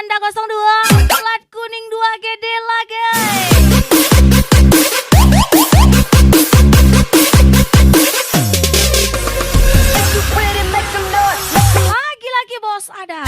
Panda 02 plat kuning 2 gede lagi. Lagi-lagi bos ada.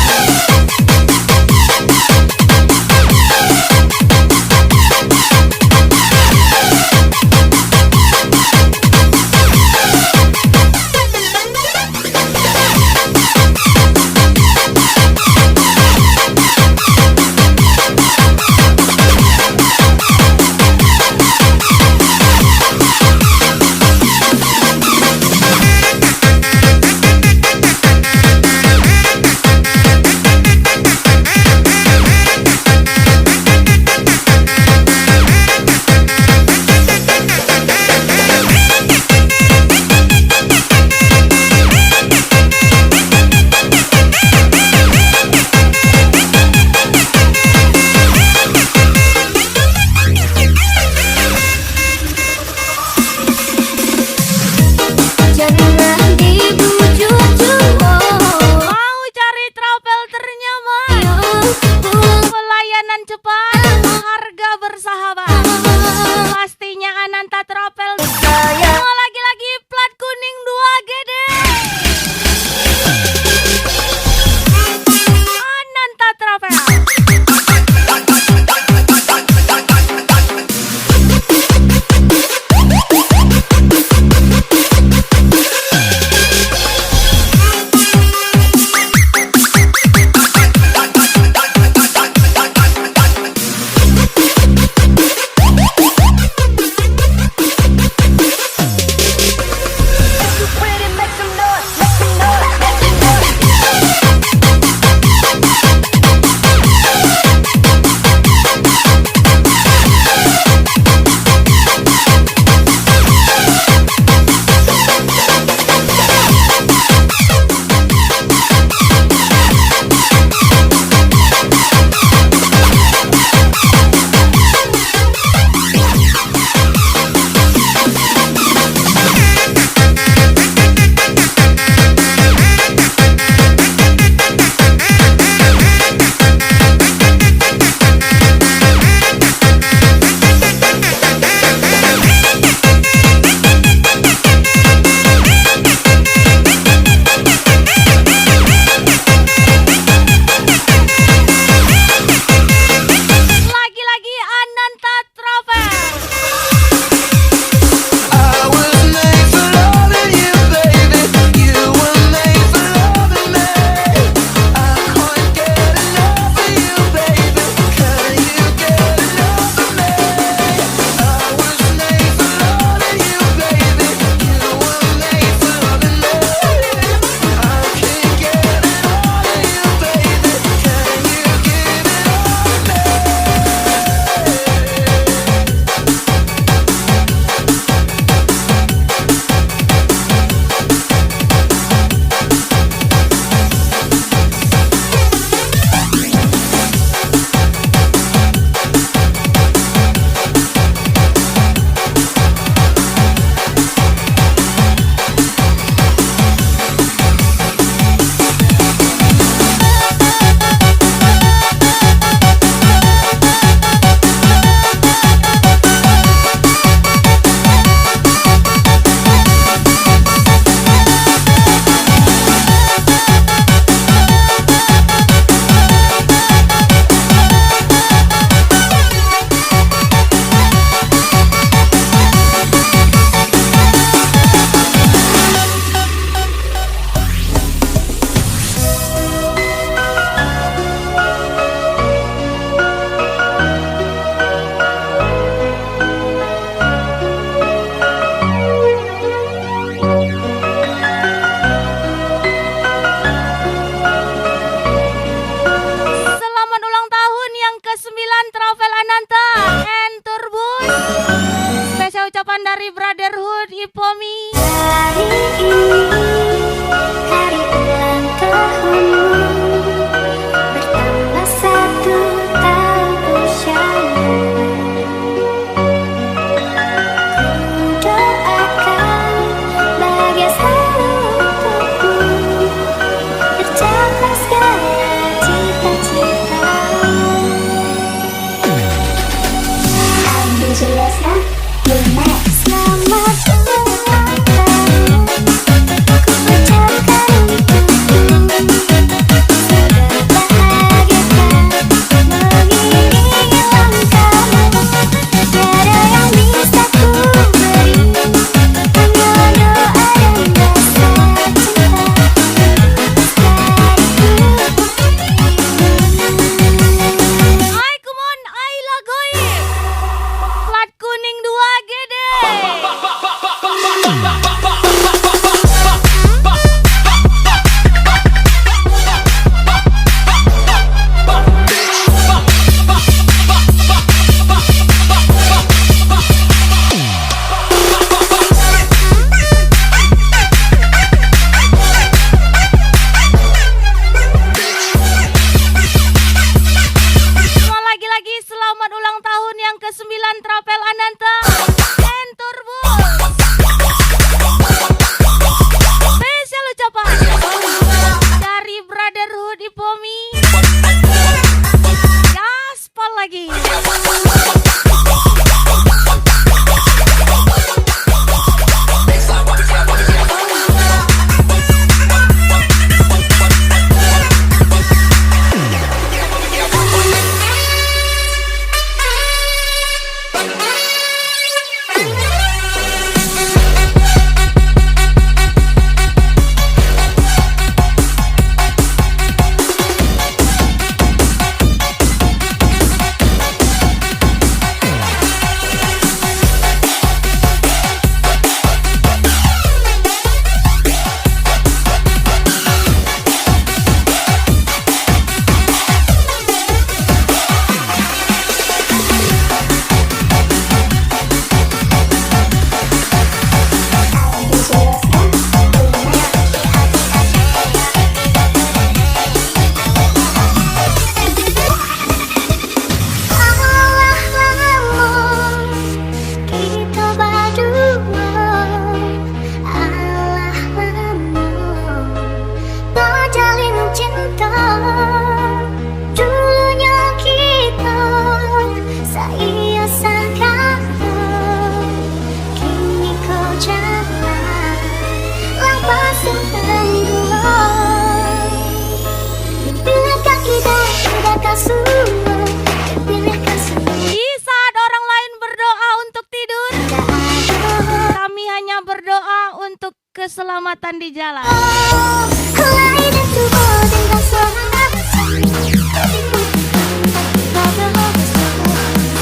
keselamatan di jalan.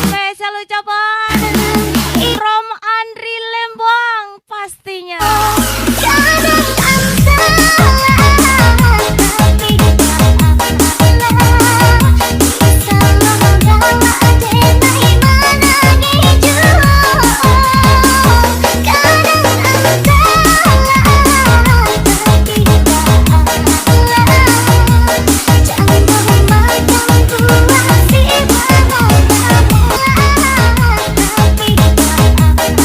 Spesial ucapan from Andri Lembang pastinya.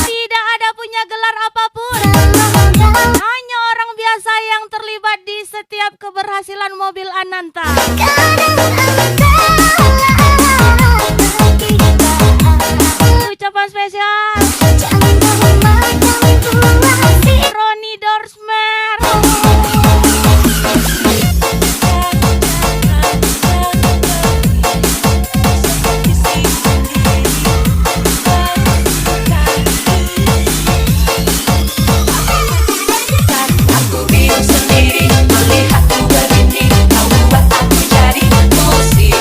Tidak ada punya gelar apapun, hanya orang biasa yang terlibat di setiap keberhasilan mobil Ananta. Ucapan spesial Roni Dorsmer. Aku bingung sendiri melihatmu begini, kau buat aku jadi musik.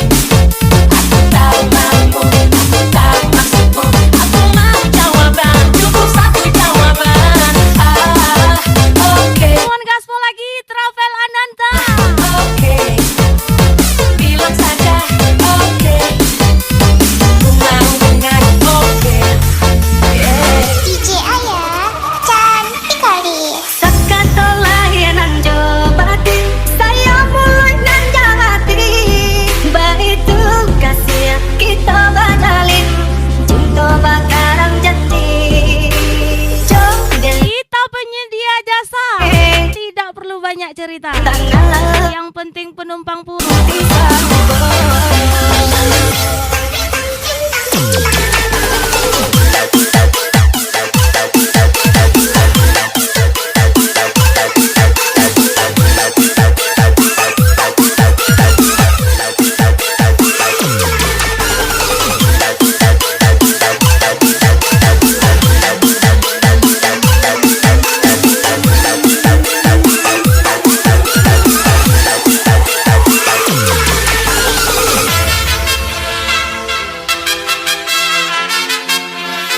Aku tahu maksudmu, aku tahu maksudmu. Aku mau jawaban, cukup satu jawaban. Oke. Mohon gaspol lagi Travel Ananta. Oke, bilang saja oke. Ku mau dengar oke. DJ Ayah, cantik kali. Sakatolah yang nanjobati, saya mulai nanjabati. Baitu kasih kita bajalin, cinta bakarang jati. Jodel Kita penyedia jasa, tidak perlu banyak cerita. tangan Yang penting penumpang pun. bisa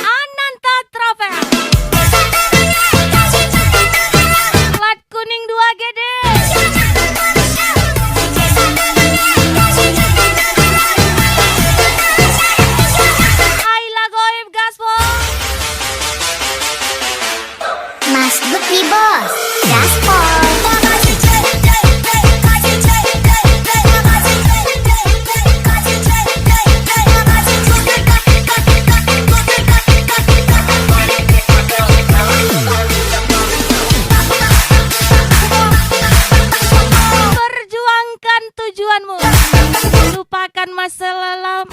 Ananta Travel. Plat kuning 2GD. Ayla Goib gaspol. Mas Bukti Bos, gaspol. Perjuangkan tujuanmu, lupakan masa lalu.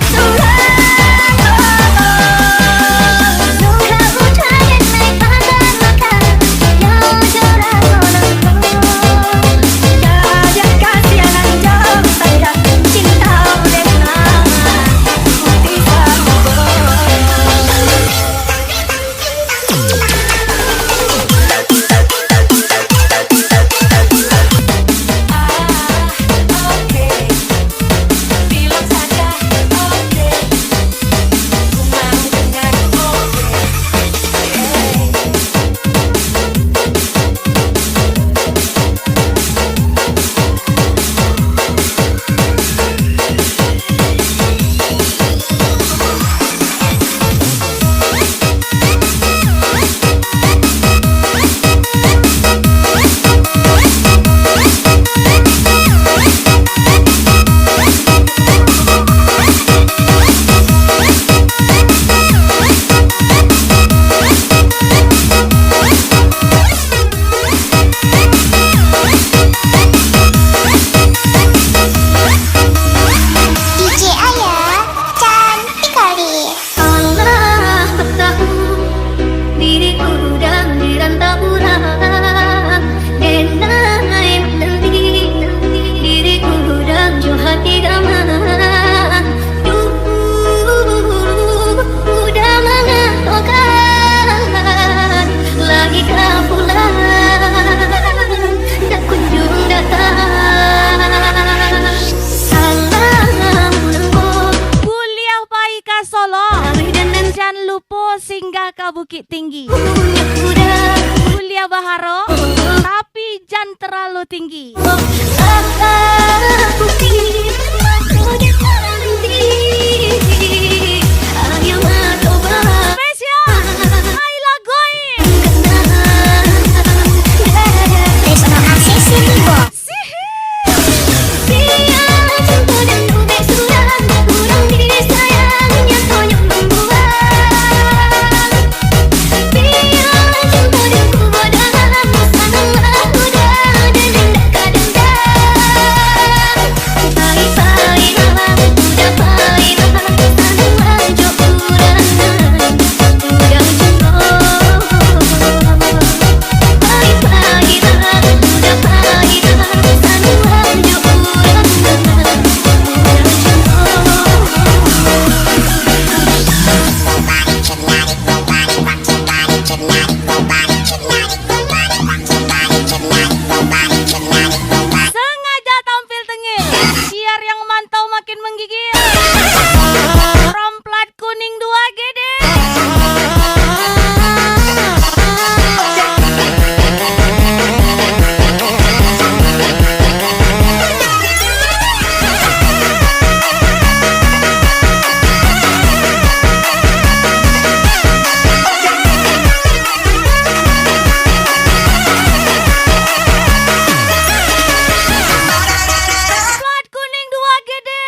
oke. Bilang saja singgah ke Bukit Tinggi. Punya kuda Kuliah Baharo, tapi jangan terlalu tinggi. Aku ingin kuda nanti. Ayo coba Spesial, Ayla Goin. Resono Accessible Boss. Biar cinta dan kubek sudah kurang disayangnya konyol membuat. Biar cinta dan kubodah sangatlah mudah dan indah kadang-kadang. Pahit-pahit udah pahit sangatlah jokuran udah jumlah. Pahit-pahit udah pahit sangatlah jokuran udah Sengaja tampil tengil, siar yang mantau makin menggigil. Romplat kuning 2 gede. Plat kuning 2 gede.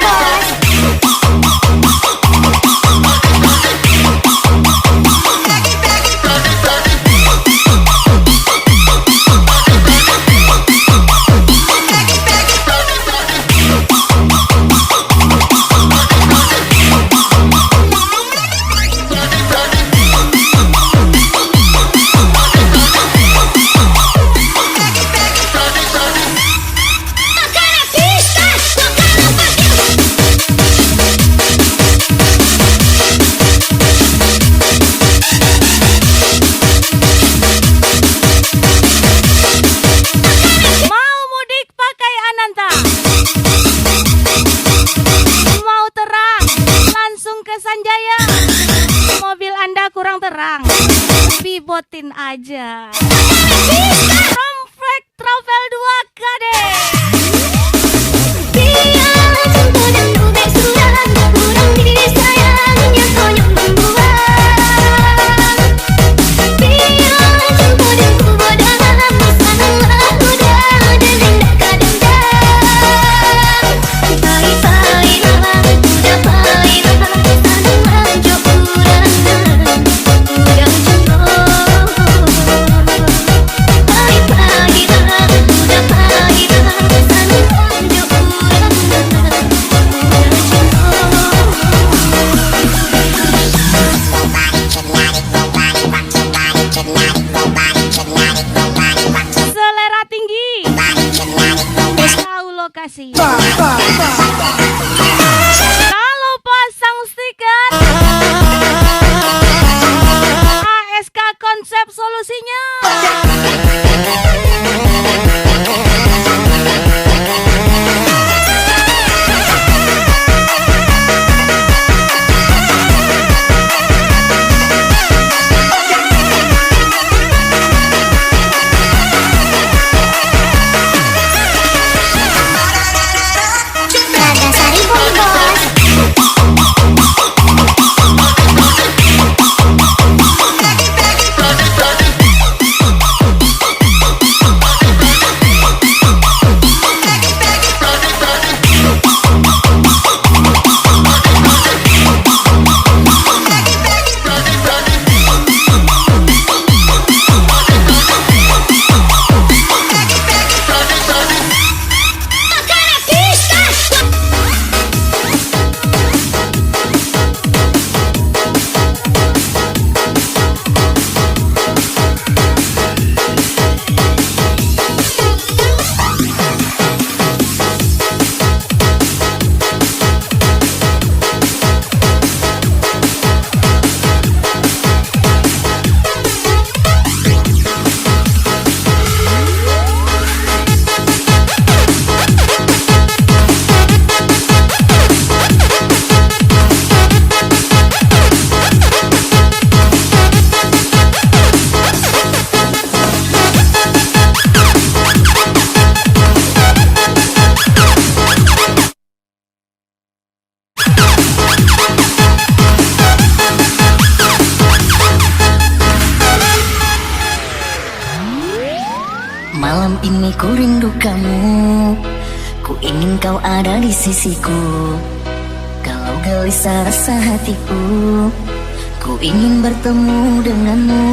Mau mudik pakai Ananta, mau terang langsung ke Sanjaya. Mobil Anda kurang terang, bibotin aja. Romflex Travel 2 KD. Biar cinta dan kubek sudah kurang disayangnya konyol membuat. Biar cinta dan kubodah sangatlah mudah dan indah kadang-kadang. Pahit-pahit udah pahit sangatlah jokuran udah jumlah. Pahit-pahit udah pahit ku rindu kamu, ku ingin kau ada di sisiku. Kalau gelisah rasa hatiku, ku ingin bertemu denganmu.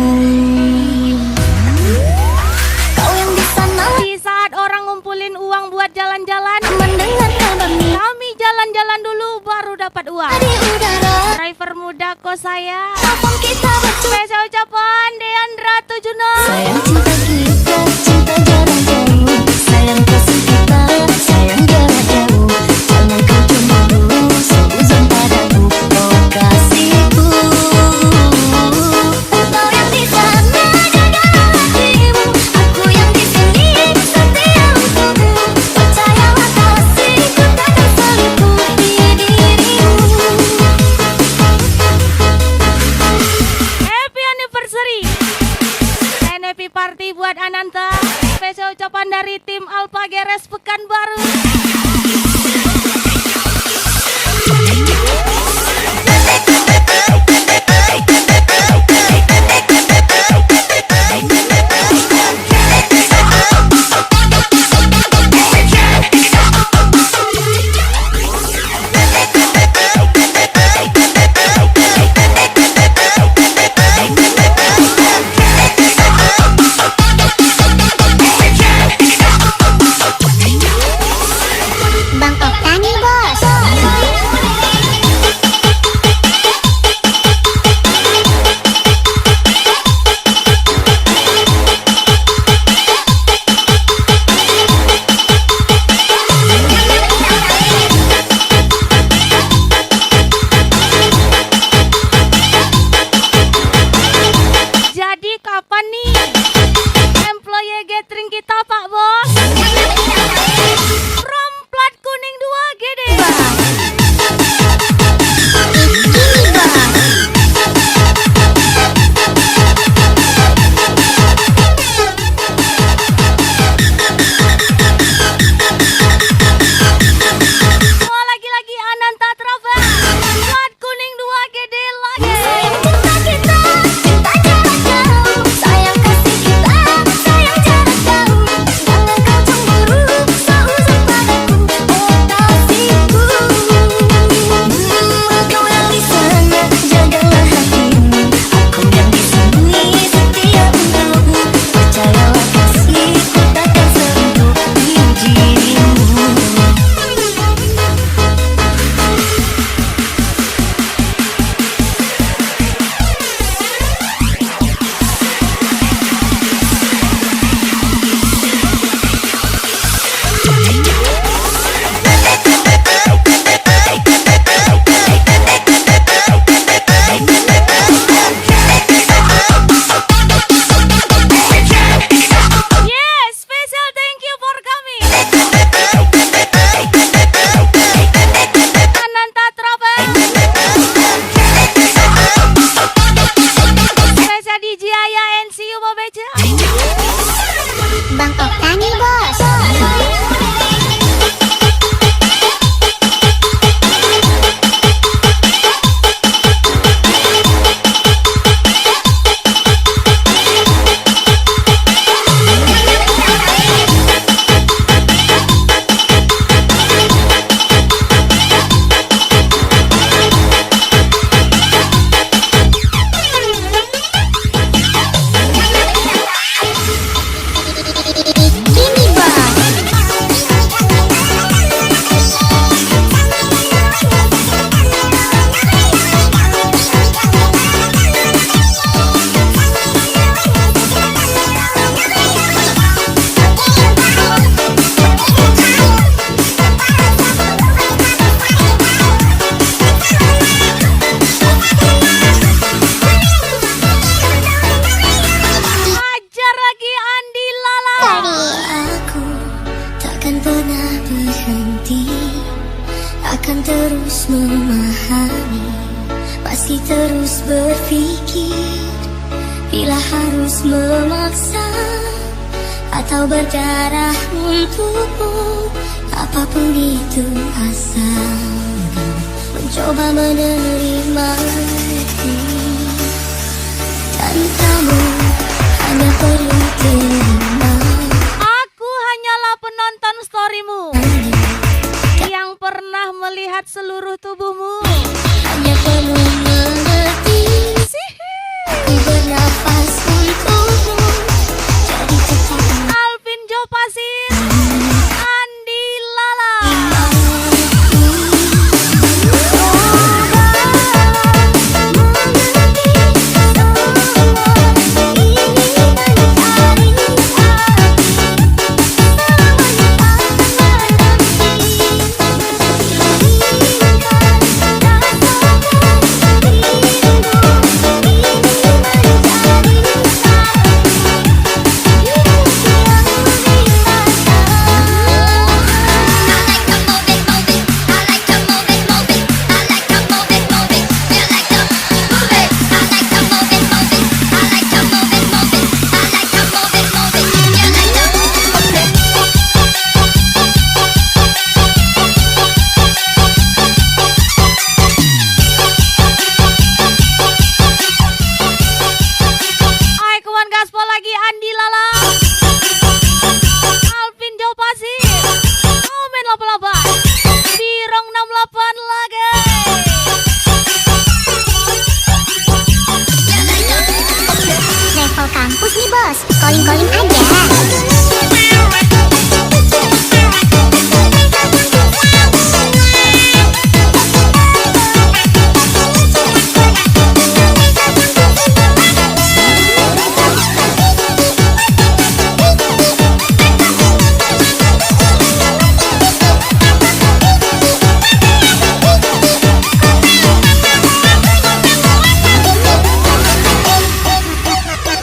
Kau yang di sana Di saat orang ngumpulin uang buat jalan-jalan, mendengar kabarnya kami jalan-jalan dulu baru dapat uang. di udara. Driver muda kok saya. Kapan kita bertemu? Spesial ucapan Deandra Tujuno. Sayang cinta kita, cinta jarak jauh. Sayang kasih kita, sayang jarak jauh. Jangan kau cemburu, seuzon padaku, oh kasihku. Kau yang di sana jaga hatimu, aku yang di sini setia untukmu. Percayalah kasihku takkan selingkuh di dirimu. Happy anniversary and happy party buat Ananta. Spesial ucapan dari tim Alpha Geres Pekanbaru. Bang Oktani bos. Jadi kapan nih employee gathering kita Pak Bos? From plat kuning 2 gede. Mau lagi-lagi Ananta Travel. Plat kuning 2 gede lagi. Cinta kita, cinta jarak jauh. Sayang kasih kita, sayang jarak jauh. Jangan kau cemburu, seuzon padaku, oh kasihku. Kau yang di sana, jagalah hatimu. Aku yang di sini setia untukmu. Percayalah kasihku takkan selingkuh di dirimu. Yes, special thank you for coming. Ananta Travel. Special DJ Aya and see you Bobeja. Bang Oktani bos. Gini bos. Ajar lagi Andi Lala. Aku takkan pernah berhenti, akan terus memahami, pasti terus berpikir. Bila harus memaksa atau berdarah untukmu, apapun itu asal mencoba menerima itu. Tanpamu hanya perlu terima. Aku hanya menghangat seluruh tubuhmu. Hanya perlu mengerti, ku bernafas untukmu. Jadi cepat Alvin Jo Pasir, Andi Lala. Aikuan gaspol lagi Andi Lala, Alvin Jo Pasir, Komen 88, Birong 68 lagi. Level kampus nih bos, calling-calling aja.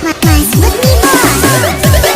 Mas Bud nih bos.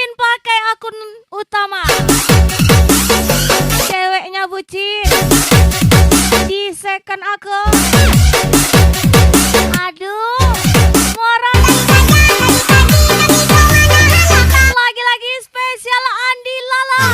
bucin pakai akun utama. Ceweknya bucin di second akun. Aduh, moral. Lagi-lagi spesial Andi Lala.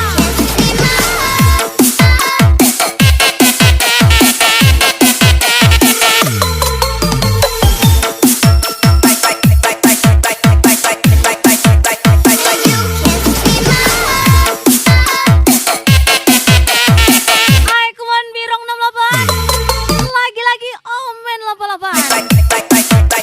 Aikuan Birong 68. Lagi-lagi Omen 88.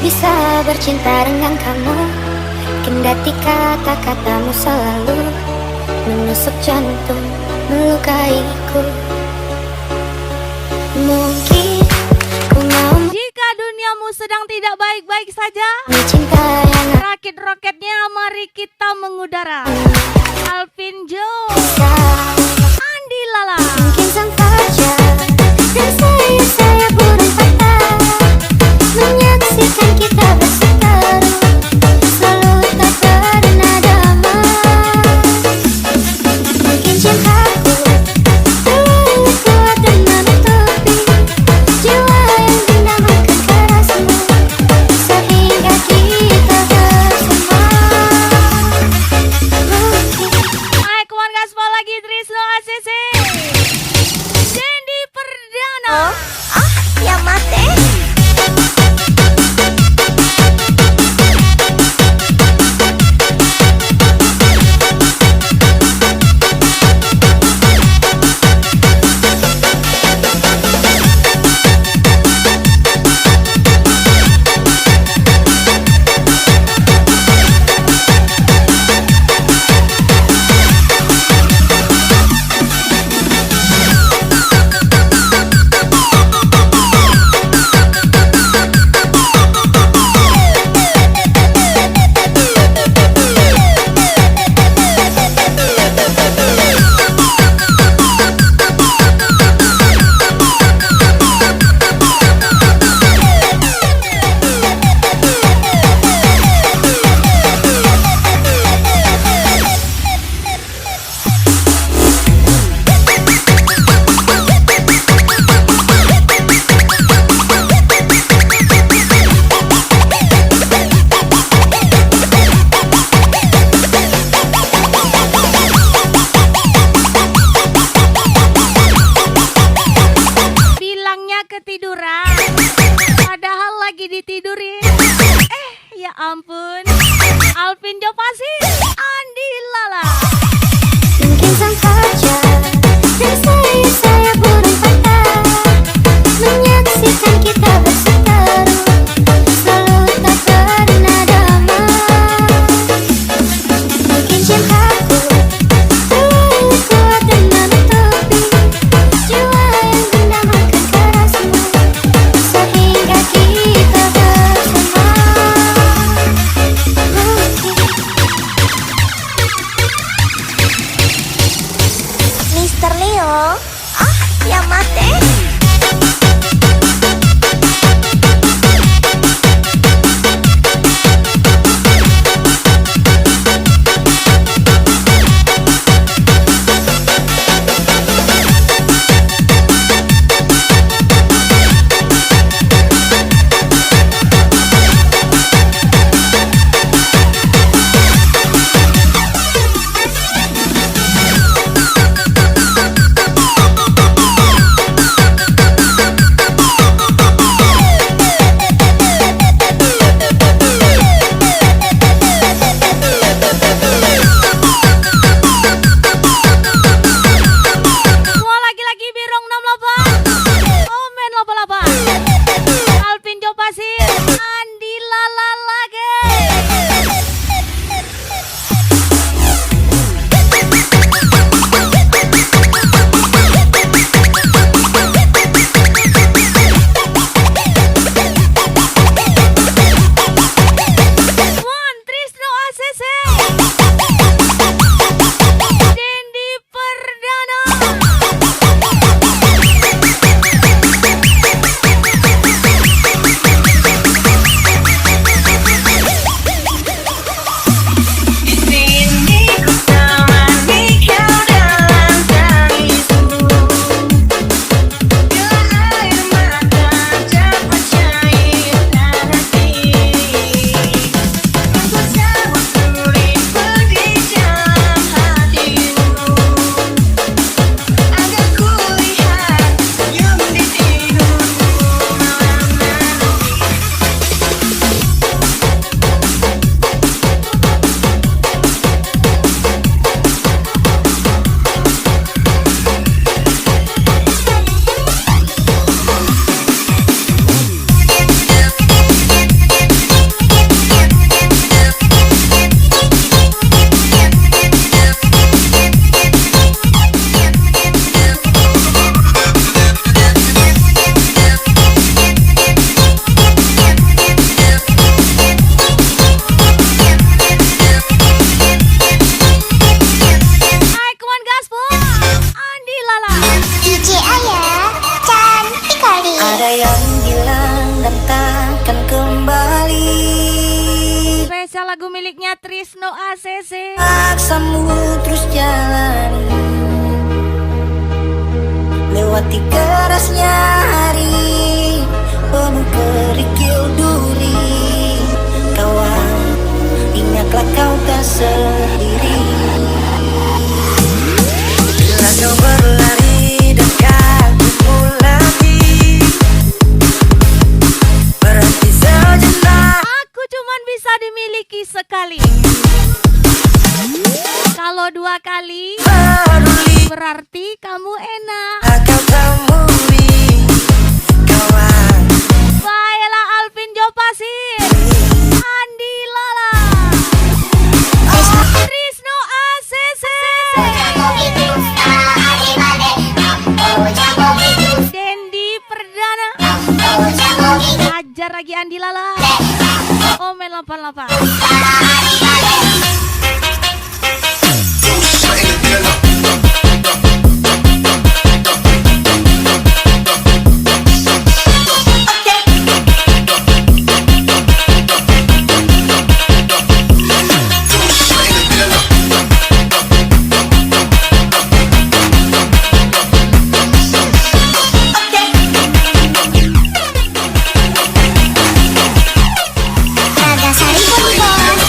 bisa bercinta dengan kamu, kendati kata-katamu selalu menusuk jantung, melukaiku. Mungkin ku mau Jika duniamu sedang tidak baik-baik saja, cinta yang rakit-roketnya mari kita mengudara. Alvin Joe, bisa. Andi Lala. Mungkin sang fajar dan saya burung patah menyaksikan kita berseteru, selalu tak pernah damai. Mungkin cintaku terlalu kuat dan menutupi jiwa yang dendam akan kerasmu, sehingga kita bersama. Mungkin Hai kawan gaspol lagi Trisno ACC, Dendi Perdana. ya mate. Bilangnya ketiduran, padahal lagi ditidurin. Ya ampun. Alvin Joe Pasir, Andi Lala. Mungkin sang fajar dan saya burung patah menyaksikan kita berseteru, selalu tak pernah damai. Mungkin cintaku terlalu kuat dan menutupi jiwa yang dendam akan kerasmu, sehingga kita bersama. Mungkin Ada yang bilang dan takkan kembali. Spesial lagu miliknya Trisno ACC. Paksamu terus jalani, lewati kerasnya hari, penuh kerikil duri. Kawan, ingatlah kau tak sendiri. Bila kau berlari dekatku lagi, berhenti sejenak. Aku cuman bisa dimiliki sekali. Kalau 2 kali Peduli berarti kamu enak. kau temui, kawan. Baiklah Alvin Jopasir, Andi Lala, Trisno ACC, Dendi Perdana, Ajar lagi Andi Lala, Omen 88. Nagasari pun bos.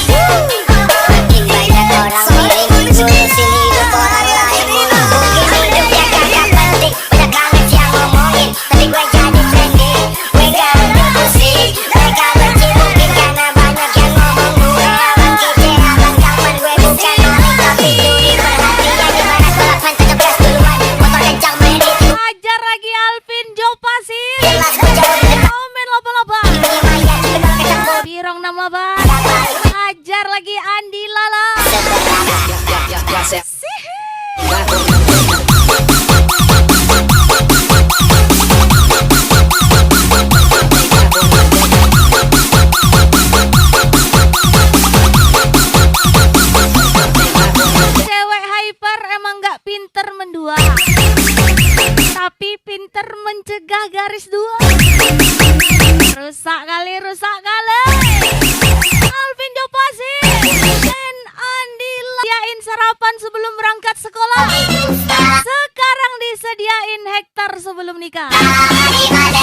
Makin banyak orang miring, ngurusin hidup orang lain. Mungkin hidupnya kagak penting, banyak banget yang ngomongin, tapi gue jadi trending. Gue gak udah pusing, mereka benci mungkin karena banyak yang ngomong. Gue abang kece, abang gaman, gue bukan maling tapi duri. Perhatian gimana balapan ke-11 duluan, motor kencang main di Ajar lagi Alvin Jopasir, jelas gue jauh di depan. Omen 88. Lumayan bener ketemu Birong 68. Ajar lagi Andi Lala. Cewek hyper emang gak pinter mendua, tapi pinter mencegah garis dua. Rusak kali, rusak kali. Alvin Jopasir dan Andi Layain sarapan sebelum berangkat sekolah. Sekarang disediain hektar sebelum nikah.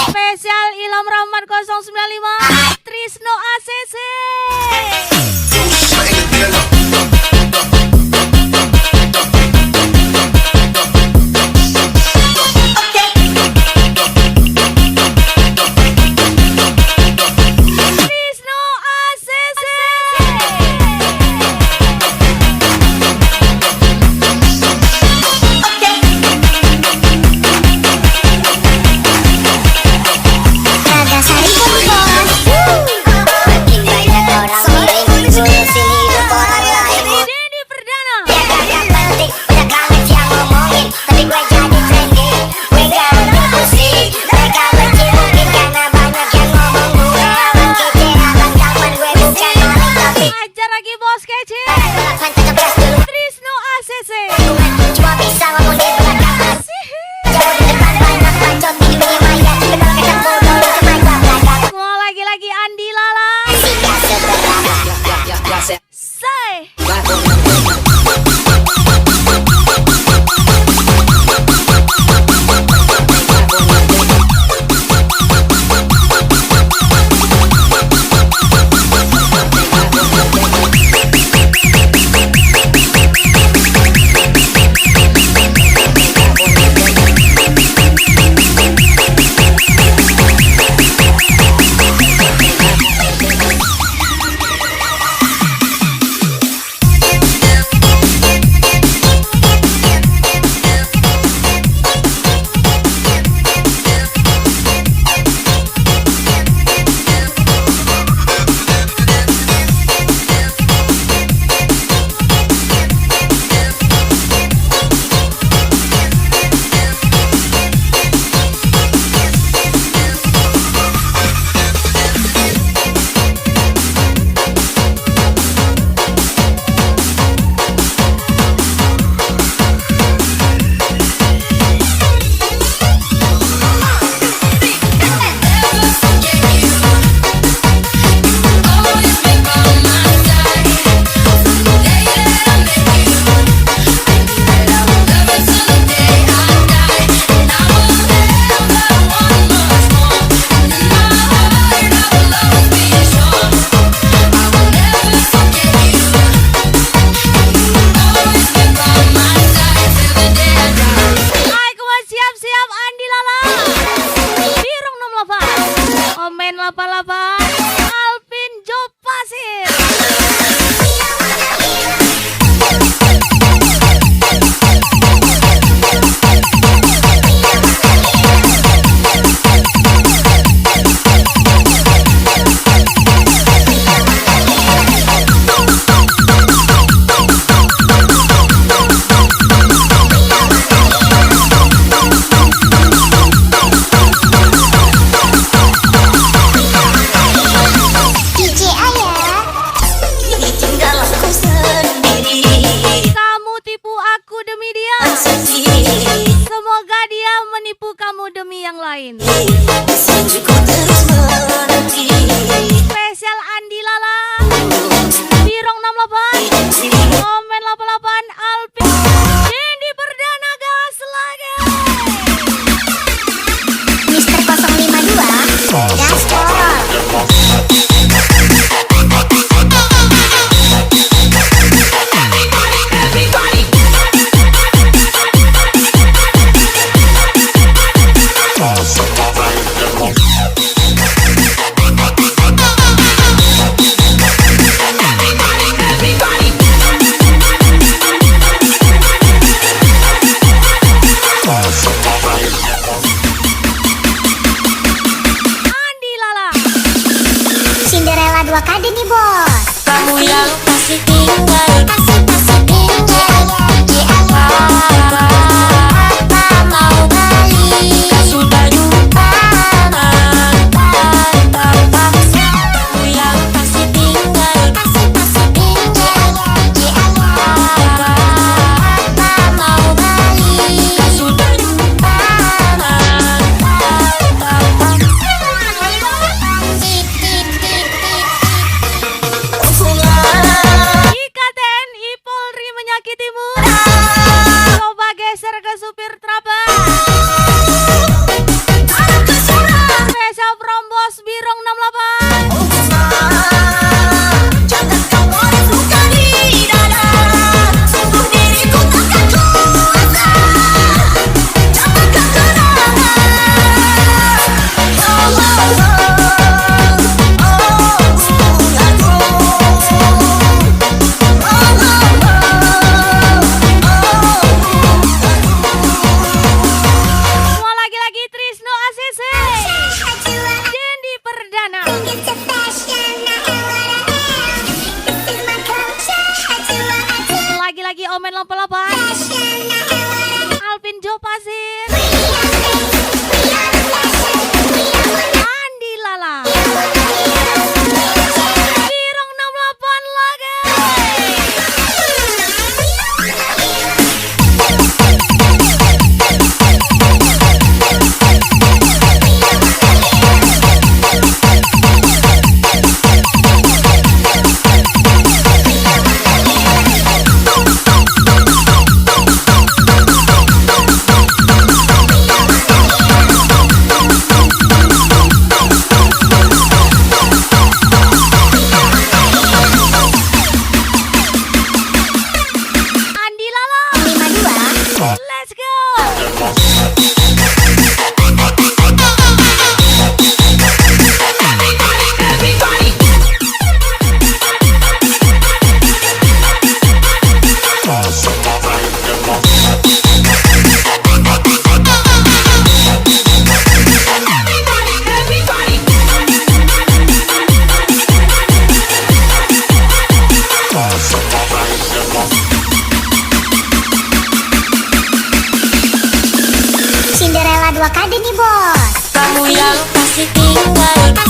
Spesial Ilham Rahman 095 Trisno ACC. Trisno ACC. Nagasari pun bos. Makin banyak orang miring, 88 Alvin Jo Pasir. DJ Ayah, Tinggal aku sendiri. Kamu tipu aku demi dia, Sedih, semoga dia menipu kamu demi yang lain. sejuku terus menanti. Spesial Andi Lala, Birong 68, Komen 88 Alvin, Dendi Perdana gas lagi. Mister 052, Gaspol. Andi Lala, Cinderella 2 kali nih bos. Kamu yang pasti tinggal. Kasih tinggal di awal. Apa mau balik? Sudah jumpa. Kamu yang pasti tinggal. Kasih tinggal di awal. Apa mau balik? Sudah jumpa. Ikaten Polri menyakitimu. Coba geser ke supir trabek. Spesial Prombos Birong 68. Jangan kau boleh luka di dada. Sungguh diriku takkan kuasa. Jangan kau kenangan. Semua lagi-lagi Trisno ACC. Dendi Perdana. Lagi-lagi Omen 88. Alvin Jo Pasir. Andi Lala. Birong 68 lagi. Andi Lala. 52. Let's go. Cinderella 2 kali nih bos. Kamu yang pasti tinggal.